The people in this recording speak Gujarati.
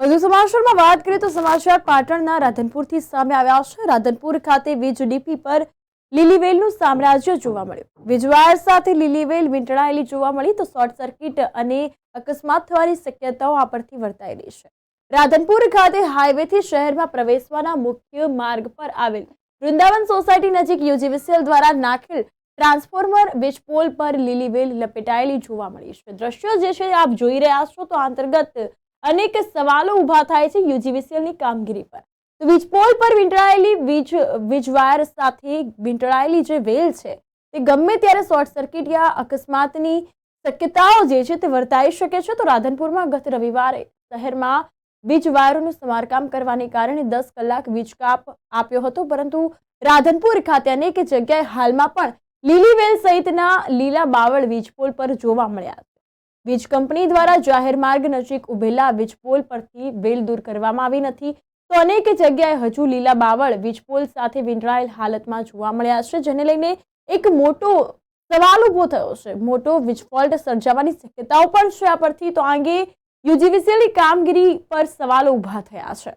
વધુ સમાચારમાં વાત કરીએ તો સમાચાર પાટણના રાધનપુરથી સામે આવ્યા છે। રાધનપુર ખાતે વીજ ડીપી પર લીલીવેલનું સામ્રાજ્ય જોવા મળ્યું। વીજવાયર સાથે લીલીવેલ વીંટળાયેલી જોવા મળી તો શોર્ટ સર્કિટ અને અકસ્માત થવાની શક્યતાઓ આ પરથી વર્તાયેલી છે। રાધનપુર ખાતે હાઈવેથી શહેરમાં પ્રવેશવાના મુખ્ય માર્ગ પર આવેલ વૃંદાવન સોસાયટી નજીક યુજીવીસીએલ દ્વારા નાખેલ ટ્રાન્સફોર્મર વીજપોલ પર લીલીવેલ લપેટાયેલી જોવા મળી છે। દ્રશ્યો જે છે આપ જોઈ રહ્યા છો તો અંતર્ગત અનેક સવાલો ઉભા થાય છે યુજીવીસીએલની કામગીરી પર। તો વીજપોલ પર વીંટળાયેલી વીજવાયર સાથે વીંટળાયેલી જે વેલ છે તે ગમે ત્યારે શોર્ટ સર્કિટ યા અકસ્માતની શક્યતાઓ જે છે તે વર્તાઈ શકે છે। તો રાધનપુરમાં ગત રવિવારે શહેરમાં વીજ વાયરોનું સમારકામ કરવાને કારણે 10 કલાક વીજ કાપ આપ્યો હતો, પરંતુ રાધનપુર ખાતે અનેક જગ્યાએ હાલમાં પણ લીલીવેલ સહિતના લીલા બાવળ વીજપોલ પર જોવા મળ્યા છે। વીજ કંપની દ્વારા જાહેર માર્ગ નજીક ઉભેલા વીજપોલ પરથી વેલ દૂર કરવામાં આવી નથી, તો અનેક જગ્યાએ હજુ લીલા બાવળ વીજપોલ સાથે વીંટળાયેલ હાલતમાં જોવા મળ્યા છે, જેને લઈને એક મોટો સવાલ ઉભો થયો છે। મોટો વીજ ફોલ્ટ સર્જાવાની શક્યતાઓ પણ છે આ પરથી। તો આ અંગે યુજીવીસીએલની કામગીરી પર સવાલો ઉભા થયા છે।